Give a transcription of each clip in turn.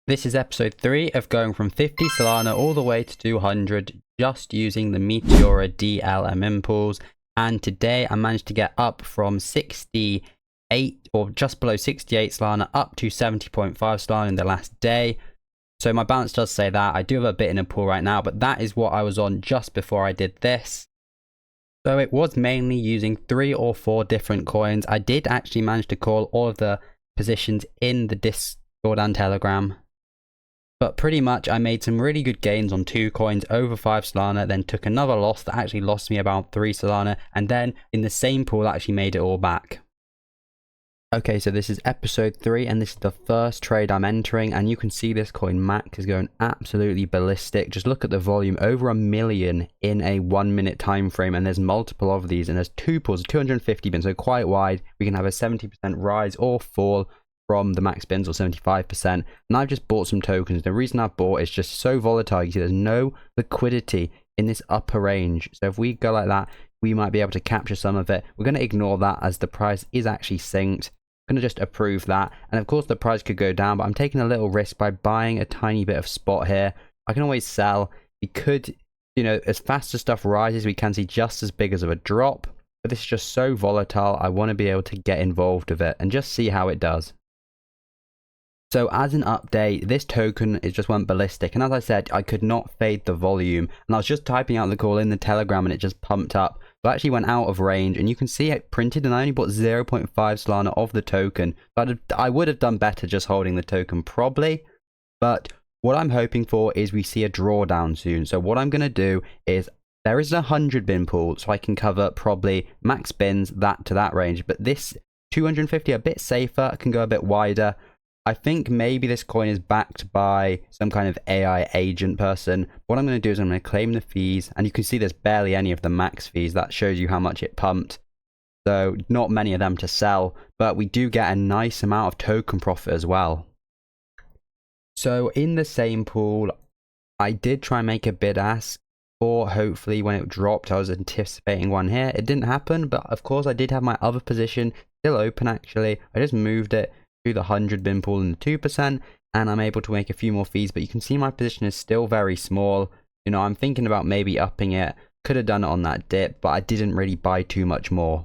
This is episode 3 of going from 50 Solana all the way to 200 just using the Meteora DLMM pools, and today I managed to get up from 68 or just below 68 Solana up to 70.5 Solana in the last day. So my balance does say that. I do have a bit in a pool right now, but that is what I was on just before I did this. So it was mainly using 3 or 4 different coins. I did actually manage to call all of the positions in the Discord and Telegram. But pretty much I made some really good gains on 2 coins over 5 Solana, then took another loss that actually lost me about 3 Solana, and then in the same pool actually made it all back. Okay, so this is episode 3 and this is the first trade I'm entering, and you can see this coin Max is going absolutely ballistic. Just look at the volume, over 1 million in a 1 minute time frame, and there's multiple of these, and there's 2 pools, 250 bins, so quite wide. We can have a 70% rise or fall from the max bins, or 75%, and I've just bought some tokens. The reason I've bought is just so volatile. You see there's no liquidity in this upper range, so if we go like that, we might be able to capture some of it. We're going to ignore that as the price is actually synced. I'm going to just approve that, and of course the price could go down, but I'm taking a little risk by buying a tiny bit of spot here. I can always sell. We could, as fast as stuff rises, we can see just as big as of a drop, but this is just so volatile. I want to be able to get involved with it and just see how it does. So as an update, this token just went ballistic, and as I said, I could not fade the volume, and I was just typing out the call in the Telegram and it just pumped up. So I actually went out of range, and you can see it printed, and I only bought 0.5 Solana of the token. But I would have done better just holding the token probably, but what I'm hoping for is we see a drawdown soon. So what I'm going to do is, there is a 100 bin pool, so I can cover probably max bins that to that range, but this 250 a bit safer, can go a bit wider. I think maybe this coin is backed by some kind of AI agent person. What I'm going to do is I'm going to claim the fees, and you can see there's barely any of the max fees. That shows you how much it pumped. So not many of them to sell, but we do get a nice amount of token profit as well. So in the same pool, I did try and make a bid ask for, hopefully when it dropped, I was anticipating one here. It didn't happen, but of course I did have my other position still open actually. I just moved it to the 100 bin pool in the 2%, and I'm able to make a few more fees, but you can see my position is still very small. I'm thinking about maybe upping it. Could have done it on that dip, but I didn't really buy too much more.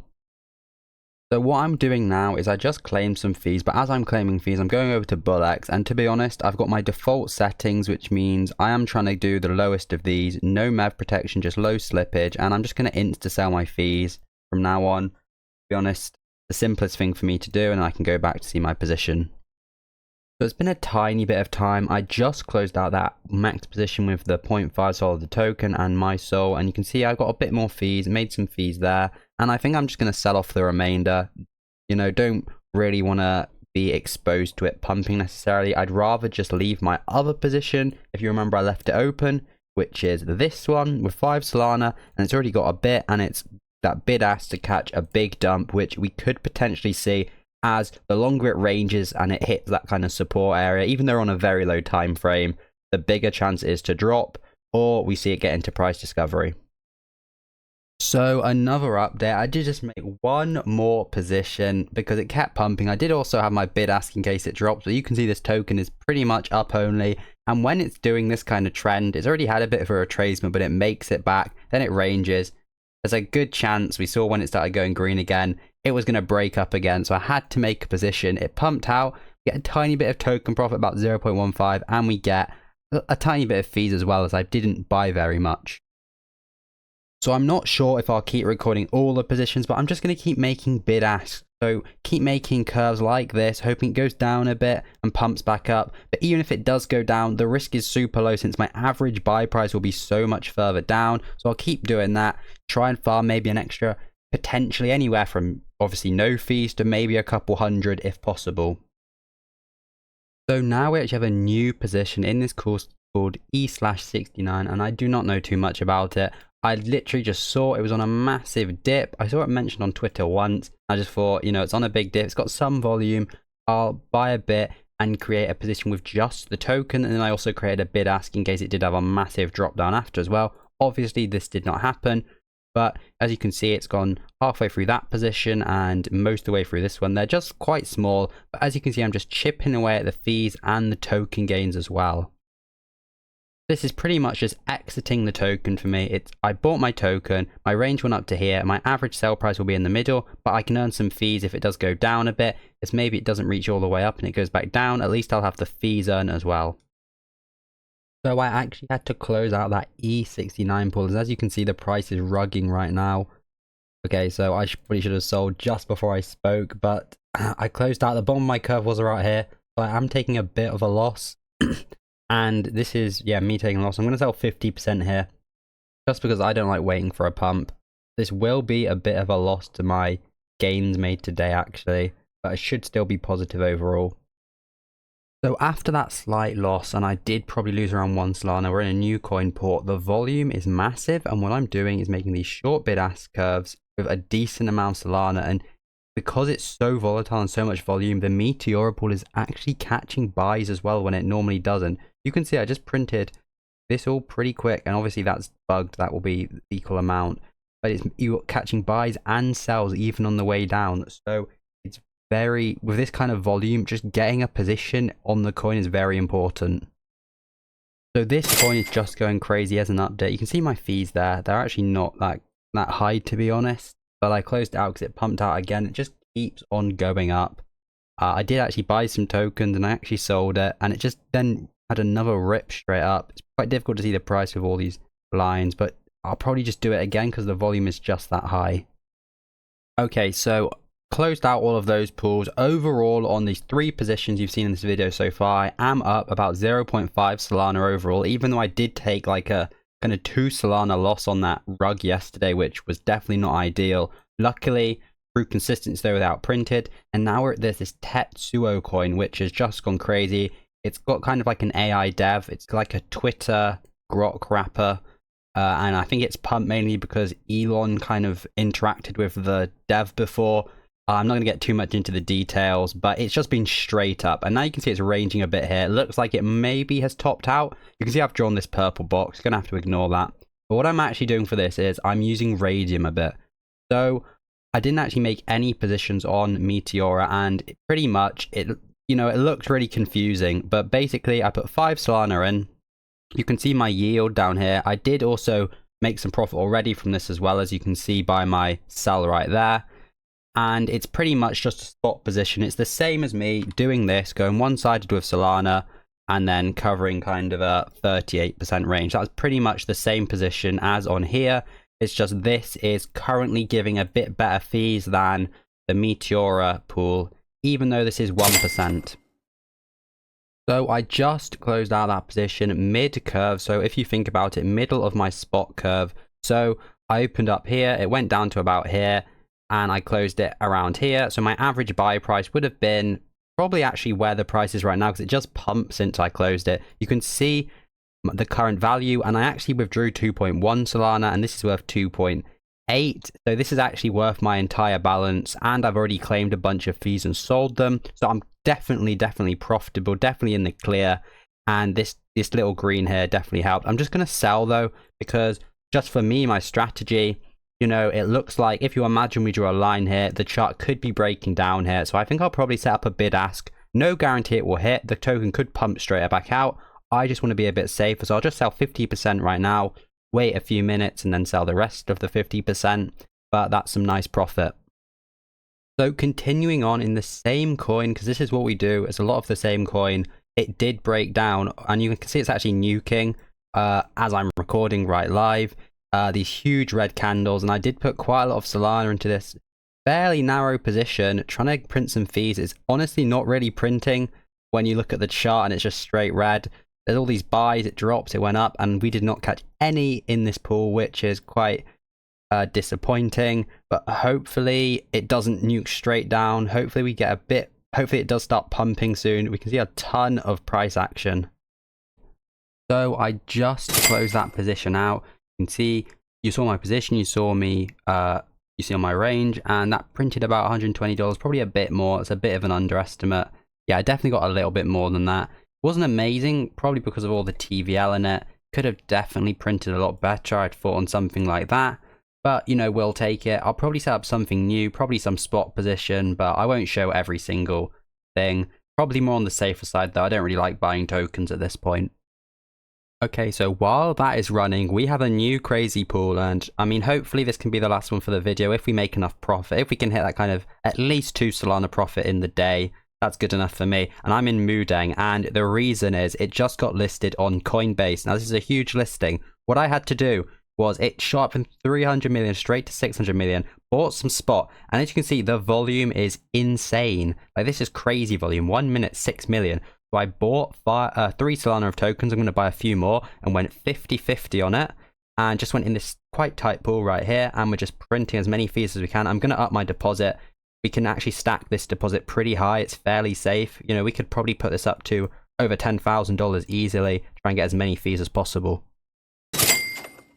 So what I'm doing now is I just claimed some fees, but as I'm claiming fees, I'm going over to BullX, and to be honest, I've got my default settings, which means I am trying to do the lowest of these, no MEV protection, just low slippage, and I'm just going to insta sell my fees from now on. To be honest, the simplest thing for me to do, and I can go back to see my position. So it's been a tiny bit of time. I just closed out that max position with the 0.5 Sol of the token and my Sol, and you can see I got a bit more fees, made some fees there, and I think I'm just going to sell off the remainder. Don't really want to be exposed to it pumping necessarily. I'd rather just leave my other position. If you remember, I left it open, which is this one with 5 Solana, and it's already got a bit, and it's that bid ask to catch a big dump, which we could potentially see as the longer it ranges and it hits that kind of support area, even though on a very low time frame, the bigger chance is to drop, or we see it get into price discovery. So another update, I did just make one more position because it kept pumping. I did also have my bid ask in case it drops, but you can see this token is pretty much up only, and when it's doing this kind of trend, it's already had a bit of a retracement, but it makes it back, then it ranges. There's a good chance, we saw when it started going green again, it was going to break up again, so I had to make a position. It pumped out, get a tiny bit of token profit, about 0.15, and we get a tiny bit of fees as well, as I didn't buy very much. So I'm not sure if I'll keep recording all the positions, but I'm just going to keep making bid asks. So keep making curves like this, hoping it goes down a bit and pumps back up. But even if it does go down, the risk is super low since my average buy price will be so much further down. So I'll keep doing that, try and farm maybe an extra, potentially anywhere from obviously no fees to maybe a couple hundred if possible. So now we actually have a new position in this course called E/69, and I do not know too much about it. I literally just saw it was on a massive dip. I saw it mentioned on Twitter once. I just thought, it's on a big dip. It's got some volume. I'll buy a bit and create a position with just the token. And then I also created a bid ask in case it did have a massive drop down after as well. Obviously, this did not happen. But as you can see, it's gone halfway through that position and most of the way through this one. They're just quite small, but as you can see, I'm just chipping away at the fees and the token gains as well. This is pretty much just exiting the token for me. I bought my token, my range went up to here, my average sell price will be in the middle, but I can earn some fees if it does go down a bit. If maybe it doesn't reach all the way up and it goes back down, at least I'll have the fees earned as well. So I actually had to close out that E69 pool, as you can see the price is rugging right now. Okay, so I probably should have sold just before I spoke, but I closed out. The bottom of my curve was right here, so I am taking a bit of a loss. And this is, yeah, me taking a loss. I'm going to sell 50% here, just because I don't like waiting for a pump. This will be a bit of a loss to my gains made today, actually, but I should still be positive overall. So after that slight loss, and I did probably lose around 1 Solana, we're in a new coin port. The volume is massive, and what I'm doing is making these short bid-ask curves with a decent amount of Solana, and because it's so volatile and so much volume, the Meteora pool is actually catching buys as well when it normally doesn't. You can see I just printed this all pretty quick, and obviously that's bugged, that will be the equal amount, but you're catching buys and sells even on the way down. So it's with this kind of volume, just getting a position on the coin is very important. So this coin is just going crazy as an update. You can see my fees there. They're actually not that high, to be honest, but I closed it out because it pumped out again. It just keeps on going up. I did actually buy some tokens and I actually sold it, and it just then had another rip straight up. It's quite difficult to see the price with all these lines, but I'll probably just do it again because the volume is just that high. Okay, so closed out all of those pools. Overall, on these 3 positions you've seen in this video so far, I am up about 0.5 Solana overall, even though I did take like a kind of 2 Solana loss on that rug yesterday, which was definitely not ideal. Luckily, through consistency though, without printed, and now there's this Tetsuo coin, which has just gone crazy. It's got kind of like an AI dev. It's like a Twitter grok wrapper. And I think it's pumped mainly because Elon kind of interacted with the dev before. I'm not going to get too much into the details, but it's just been straight up. And now you can see it's ranging a bit here. It looks like it maybe has topped out. You can see I've drawn this purple box. Going to have to ignore that. But what I'm actually doing for this is I'm using Radium a bit. So I didn't actually make any positions on Meteora, and pretty much it looked really confusing. But basically I put 5 Solana in. You can see my yield down here. I did also make some profit already from this as well, as you can see by my sell right there. And it's pretty much just a spot position. It's the same as me doing this, going one-sided with Solana and then covering kind of a 38% range. That's pretty much the same position as on here. It's just this is currently giving a bit better fees than the Meteora pool, even though this is 1%. So I just closed out that position mid-curve. So if you think about it, middle of my spot curve. So I opened up here, it went down to about here, and I closed it around here. So my average buy price would have been probably actually where the price is right now, because it just pumped since I closed it. You can see the current value, and I actually withdrew 2.1 Solana, and this is worth 2.8. So this is actually worth my entire balance, and I've already claimed a bunch of fees and sold them. So I'm definitely profitable, definitely in the clear. And this little green here definitely helped. I'm just going to sell though, because just for me, my strategy, it looks like if you imagine we drew a line here, the chart could be breaking down here. So I think I'll probably set up a bid ask. No guarantee it will hit. The token could pump straight back out. I just want to be a bit safer. So I'll just sell 50% right now, wait a few minutes, and then sell the rest of the 50%. But that's some nice profit. So continuing on in the same coin, because this is what we do, it's a lot of the same coin. It did break down, and you can see it's actually nuking as I'm recording right live. These huge red candles, and I did put quite a lot of Solana into this fairly narrow position, trying to print some fees. It's honestly not really printing when you look at the chart, and it's just straight red. There's all these buys, it drops, it went up, and we did not catch any in this pool, which is quite disappointing. But hopefully it doesn't nuke straight down. Hopefully we get hopefully it does start pumping soon. We can see a ton of price action. So I just closed that position out. You can see, you saw my position, you saw me, you see on my range, and that printed about $120, probably a bit more. It's a bit of an underestimate. Yeah, I definitely got a little bit more than that. Wasn't amazing, probably because of all the TVL in it. Could have definitely printed a lot better, I'd thought, on something like that. But, you know, we'll take it. I'll probably set up something new, probably some spot position, but I won't show every single thing. Probably more on the safer side, though. I don't really like buying tokens at this point. Okay, so while that is running, we have a new crazy pool, and I mean, hopefully this can be the last one for the video. If we make enough profit, if we can hit that kind of at least 2 Solana profit in the day, that's good enough for me. And I'm in Moodeng, and the reason is it just got listed on Coinbase. Now, this is a huge listing. What I had to do was it shot up from 300 million straight to 600 million, bought some spot, and as you can see, the volume is insane. Like, this is crazy volume. 1 minute, 6 million. So I bought 3 Solana of tokens. I'm going to buy a few more and went 50-50 on it, and just went in this quite tight pool right here, and we're just printing as many fees as we can. I'm going to up my deposit. We can actually stack this deposit pretty high. It's fairly safe. You know, we could probably put this up to over $10,000 easily, try and get as many fees as possible.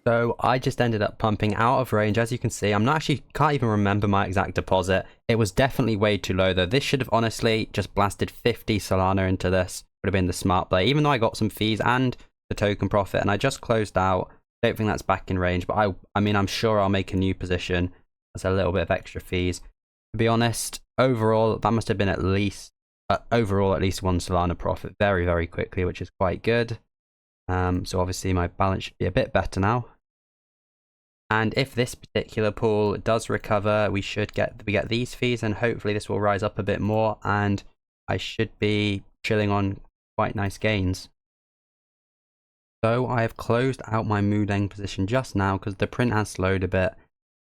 So I just ended up pumping out of range. As you can see, can't even remember my exact deposit. It was definitely way too low though. This should have honestly just blasted 50 Solana into this. Would have been the smart play, even though I got some fees and the token profit, and I just closed out. Don't think that's back in range, but I mean, I'm sure I'll make a new position. That's a little bit of extra fees. To be honest, overall, that must have been at least 1 Solana profit very, very quickly, which is quite good. So obviously my balance should be a bit better now. And if this particular pool does recover, we get these fees, and hopefully this will rise up a bit more, and I should be chilling on quite nice gains. So I have closed out my Moodeng position just now because the print has slowed a bit,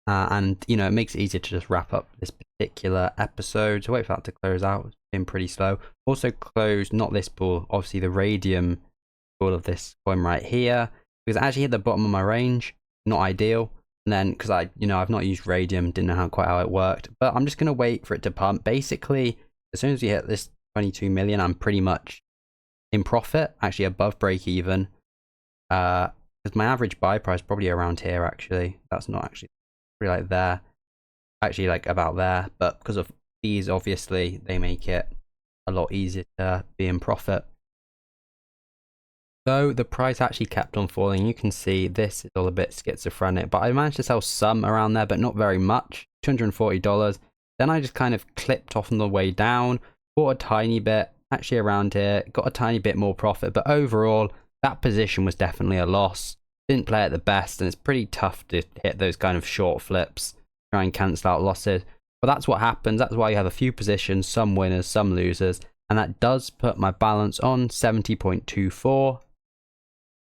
and you know, it makes it easier to just wrap up this particular episode. So wait for that to close out. It's been pretty slow. Also closed, not this pool, obviously the radium pool of this coin right here, because it actually hit the bottom of my range. Not ideal. And then because I've not used radium, didn't know quite how it worked, but I'm just going to wait for it to pump. Basically, as soon as we hit this 22 million, I'm pretty much in profit, actually above break even, because my average buy price probably around here. Actually, that's not actually pretty like there, actually like about there, but because of fees, obviously they make it a lot easier to be in profit. So the price actually kept on falling. You can see this is all a bit schizophrenic, but I managed to sell some around there, but not very much. $240. Then I just kind of clipped off on the way down, bought a tiny bit, actually around here, got a tiny bit more profit, but overall that position was definitely a loss. Didn't play at the best, and it's pretty tough to hit those kind of short flips, try and cancel out losses. But that's what happens. That's why you have a few positions, some winners, some losers. And that does put my balance on 70.24.